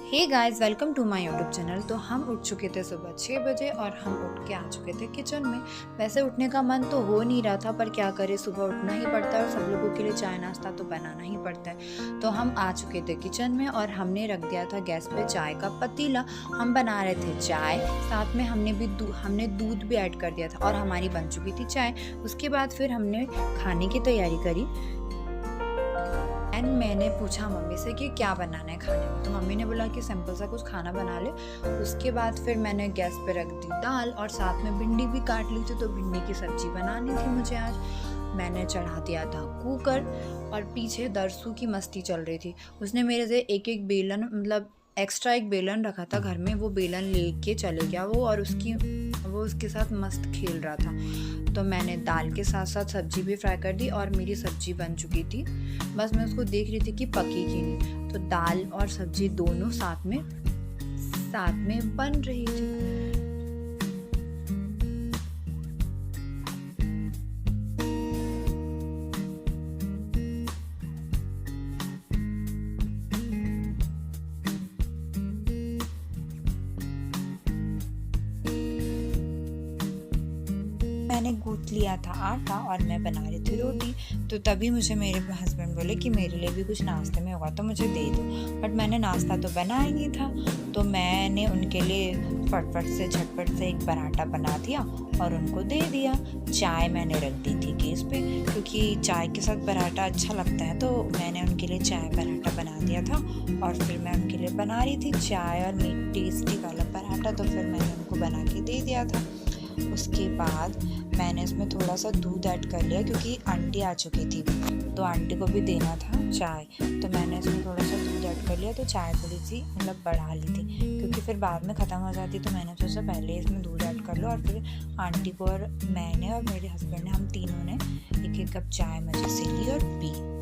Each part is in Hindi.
Hey guys, welcome to my YouTube channel. तो हम उठ चुके थे सुबह 6 बजे और हम उठ के आ चुके थे किचन में। वैसे उठने का मन तो हो नहीं रहा था, पर क्या करें, सुबह उठना ही पड़ता है और सब लोगों के लिए चाय नाश्ता तो बनाना ही पड़ता है। तो हम आ चुके थे किचन में और हमने रख दिया था गैस पे चाय का पतीला। हम बना रहे थे चाय, साथ में हमने दूध भी ऐड कर दिया था और हमारी बन चुकी थी चाय। उसके बाद फिर हमने खाने की तैयारी करी एंड मैंने पूछा मम्मी से कि क्या बनाना है खाने में। तो मम्मी ने बोला कि सिंपल सा कुछ खाना बना ले। उसके बाद फिर मैंने गैस पे रख दी दाल और साथ में भिंडी भी काट ली थी, तो भिंडी की सब्जी बनानी थी मुझे आज। मैंने चढ़ा दिया था कुकर और पीछे दरसू की मस्ती चल रही थी। उसने मेरे से एक एक बेलन, मतलब एक्स्ट्रा एक बेलन रखा था घर में, वो बेलन लेके चले गया वो, और वो उसके साथ मस्त खेल रहा था। तो मैंने दाल के साथ साथ सब्जी भी फ्राई कर दी और मेरी सब्जी बन चुकी थी। बस मैं उसको देख रही थी कि पकी कि नहीं। तो दाल और सब्जी दोनों साथ में बन रही थी। मैंने गूँथ लिया था आटा और मैं बना रही थी रोटी। तो तभी मुझे मेरे हस्बैंड बोले कि मेरे लिए भी कुछ नाश्ते में होगा तो मुझे दे दो। बट मैंने नाश्ता तो बनाया ही नहीं था, तो मैंने उनके लिए फटफट से झटपट से एक पराठा बना दिया और उनको दे दिया। चाय मैंने रख दी थी गैस पे, क्योंकि चाय के साथ पराठा अच्छा लगता है, तो मैंने उनके लिए चाय पराठा बना दिया था। और फिर मैं उनके लिए बना रही थी चाय और मीट टेस्टी वाला पराठा, तो फिर मैंने उनको बना के दे दिया था। उसके बाद मैंने इसमें थोड़ा सा दूध ऐड कर लिया, क्योंकि आंटी आ चुकी थी तो आंटी को भी देना था चाय। तो मैंने इसमें थोड़ा सा दूध ऐड कर लिया, तो चाय थोड़ी सी मतलब बढ़ा ली थी, क्योंकि फिर बाद में ख़त्म हो जाती। तो मैंने सोचा पहले इसमें दूध ऐड कर लो, और फिर आंटी को और मैंने और मेरे हस्बैंड ने, हम तीनों ने एक एक कप चाय मज़े से ली और पी।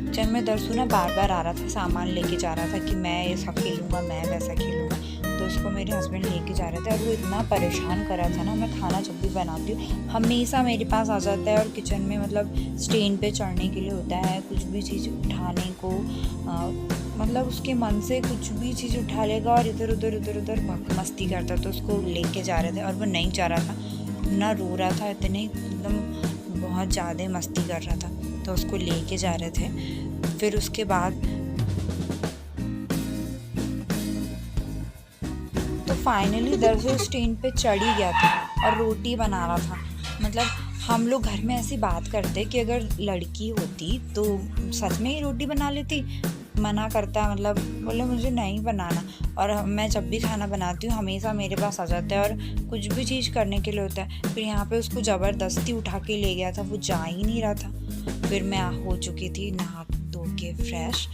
किचन में दरसू ना बार बार आ रहा था, सामान लेके जा रहा था कि मैं ऐसा खेलूँगा, मैं वैसा खेलूँगा। तो उसको मेरे हस्बैंड लेके जा रहे थे और वो इतना परेशान कर रहा था ना। मैं खाना जब भी बनाती हूँ हमेशा मेरे पास आ जाता है और किचन में मतलब स्टेन पे चढ़ने के लिए होता है, कुछ भी चीज़ उठाने को मतलब उसके मन से कुछ भी चीज़ उठा लेगा और इधर उधर मस्ती करता। तो उसको लेके जा रहे थे और वो नहीं जा रहा था ना, रो रहा था, इतने एकदम बहुत ज़्यादा मस्ती कर रहा था। तो उसको लेके जा रहे थे। फिर उसके बाद तो फाइनली दरअसल स्टेन पे चढ़ ही गया था और रोटी बना रहा था। मतलब हम लोग घर में ऐसी बात करते कि अगर लड़की होती तो सच में ही रोटी बना लेती। मना करता, मतलब बोले मुझे नहीं बनाना। और मैं जब भी खाना बनाती हूँ हमेशा मेरे पास आ जाता है और कुछ भी चीज़ करने के लिए होता है। फिर यहाँ पे उसको ज़बरदस्ती उठा के ले गया था, वो जा ही नहीं रहा था। फिर मैं हो चुकी थी नहा धो के फ्रेश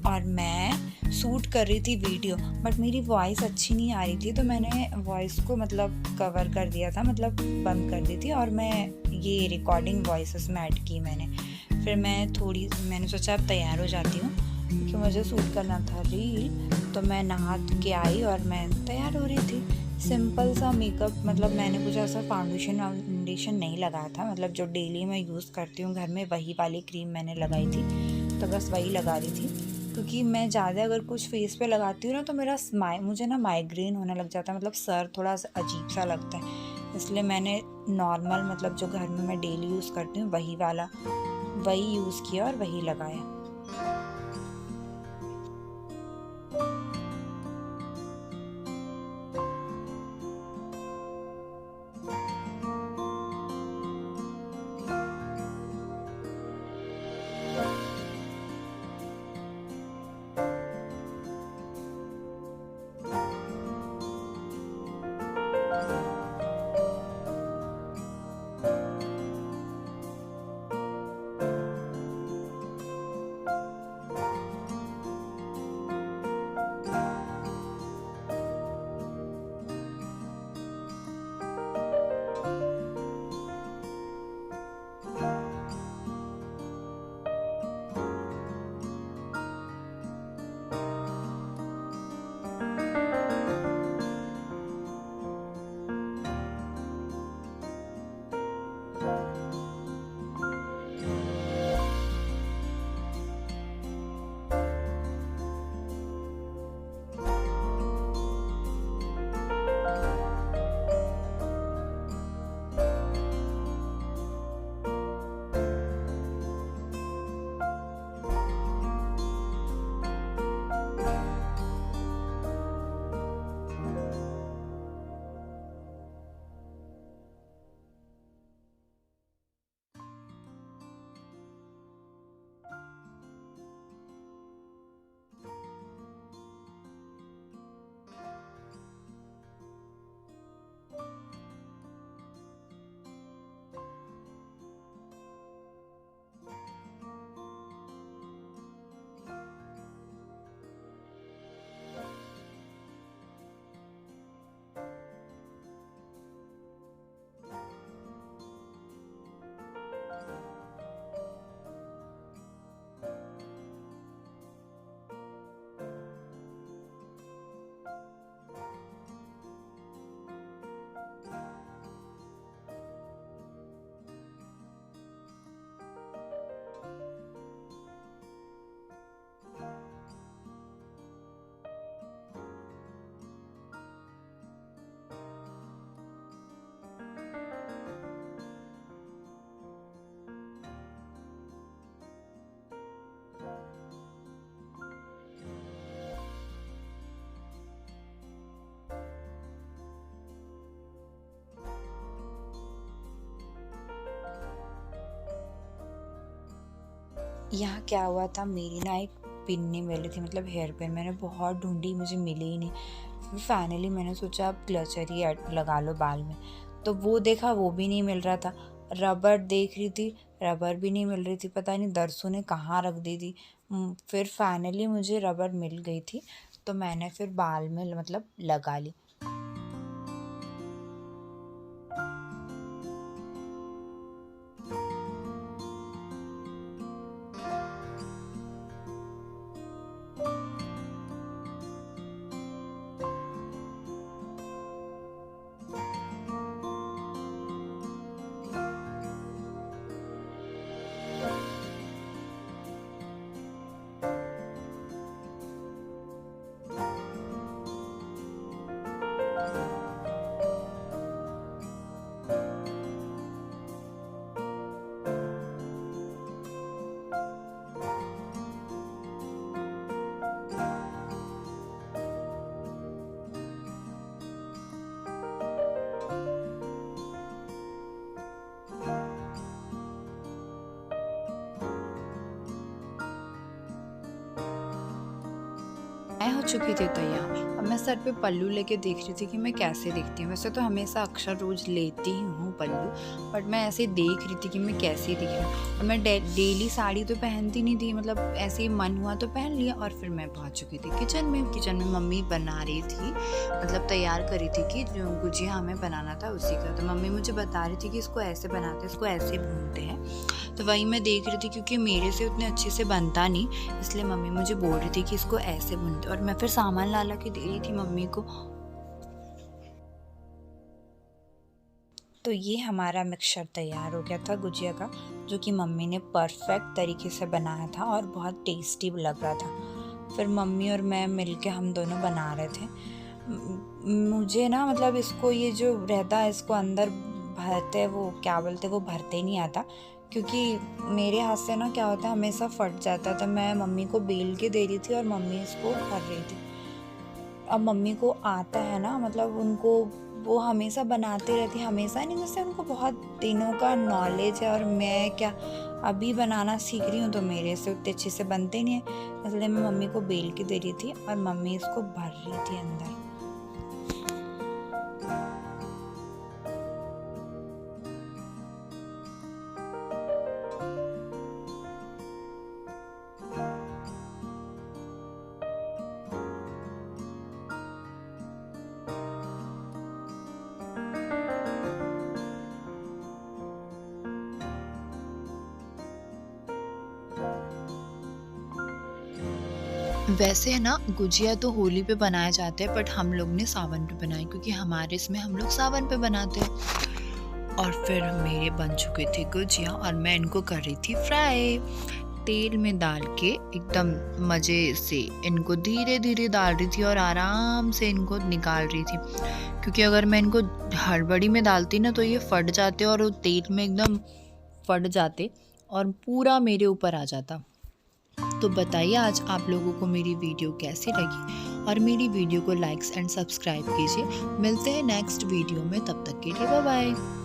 और मैं शूट कर रही थी वीडियो, बट मेरी वॉइस अच्छी नहीं आ रही थी, तो मैंने वॉइस को मतलब कवर कर दिया था, मतलब बंद कर दी थी, और मैं ये रिकॉर्डिंग वॉइस में ऐड की मैंने। फिर मैंने सोचा अब तैयार हो जाती हूँ, क्योंकि मुझे शूट करना था रील। तो मैं नहा के आई और मैं तैयार हो रही थी। सिंपल सा मेकअप, मतलब मैंने कुछ ऐसा फाउंडेशन नहीं लगाया था, मतलब जो डेली मैं यूज़ करती हूँ घर में वही वाली क्रीम मैंने लगाई थी, तो बस वही लगा रही थी। क्योंकि मैं ज़्यादा अगर कुछ फेस पे लगाती हूँ ना तो मुझे ना माइग्रेन होने लग जाता है, मतलब सर थोड़ा सा अजीब सा लगता है। इसलिए मैंने नॉर्मल, मतलब जो घर में मैं डेली यूज़ करती हूँ वही यूज़ किया और वही लगाया। यहाँ क्या हुआ था, मेरी ना एक पिन नहीं मिली थी, मतलब हेयर पिन मैंने बहुत ढूंढी, मुझे मिली ही नहीं। फिर फाइनली मैंने सोचा अब क्लचर ही लगा लो बाल में, तो वो देखा, वो भी नहीं मिल रहा था। रबर देख रही थी, रबर भी नहीं मिल रही थी, पता नहीं दरसों ने कहाँ रख दी थी। फिर फाइनली मुझे रबर मिल गई थी, तो मैंने फिर बाल में मतलब लगा ली। मैं हो चुकी थी तैयार। अब मैं सर पे पल्लू लेके देख रही थी कि मैं कैसे दिखती हूँ। वैसे तो हमेशा अक्सर रोज़ लेती ही हूँ पल्लू, बट मैं ऐसे देख रही थी कि मैं कैसी दिख रही हूँ। और मैं डेली साड़ी तो पहनती नहीं थी, मतलब ऐसे ही मन हुआ तो पहन लिया। और फिर मैं पहुँच चुकी थी किचन में मम्मी बना रही थी, मतलब तैयार करी थी कि जो गुजिया हमें बनाना था उसी का। तो मम्मी मुझे बता रही थी कि इसको ऐसे बनाते हैं, इसको ऐसे भूनते हैं। तो वही मैं देख रही थी, क्योंकि मेरे से उतने अच्छे से बनता नहीं, इसलिए मम्मी मुझे बोल रही थी कि इसको ऐसे भूनते। और मैं फिर सामान ला के दे रही थी मम्मी को। तो ये हमारा मिक्सचर तैयार हो गया था गुजिया का, जो कि मम्मी ने परफेक्ट तरीके से बनाया था और बहुत टेस्टी लग रहा था। फिर मम्मी और मैं मिलके हम दोनों बना रहे थे। मुझे ना मतलब इसको ये जो रहता है, इसको अंदर भरते, वो क्या बोलते, वो भरते नहीं आता, क्योंकि मेरे हाथ से ना क्या होता है, हमेशा फट जाता। तो मैं मम्मी को बेल के दे रही थी और मम्मी इसको भर रही थी। अब मम्मी को आता है ना, मतलब उनको वो हमेशा बनाते रहती है, हमेशा नहीं, जैसे उनको बहुत दिनों का नॉलेज है। और मैं क्या अभी बनाना सीख रही हूँ, तो मेरे से उतने अच्छे से बनते नहीं है, इसलिए मैं मम्मी को बेल के दे रही थी और मम्मी इसको भर रही थी अंदर। वैसे है ना, गुजिया तो होली पे बनाए जाते हैं, बट हम लोग ने सावन पे बनाए, क्योंकि हमारे इसमें हम लोग सावन पे बनाते हैं। और फिर मेरे बन चुके थे गुजिया और मैं इनको कर रही थी फ्राई, तेल में डाल के एकदम मज़े से इनको धीरे धीरे डाल रही थी और आराम से इनको निकाल रही थी, क्योंकि अगर मैं इनको हड़बड़ी में डालती ना, तो ये फट जाते और वो तेल में एकदम फट जाते और पूरा मेरे ऊपर आ जाता। तो बताइए आज आप लोगों को मेरी वीडियो कैसी लगी, और मेरी वीडियो को लाइक्स एंड सब्सक्राइब कीजिए। मिलते हैं नेक्स्ट वीडियो में, तब तक के लिए बाय बाय।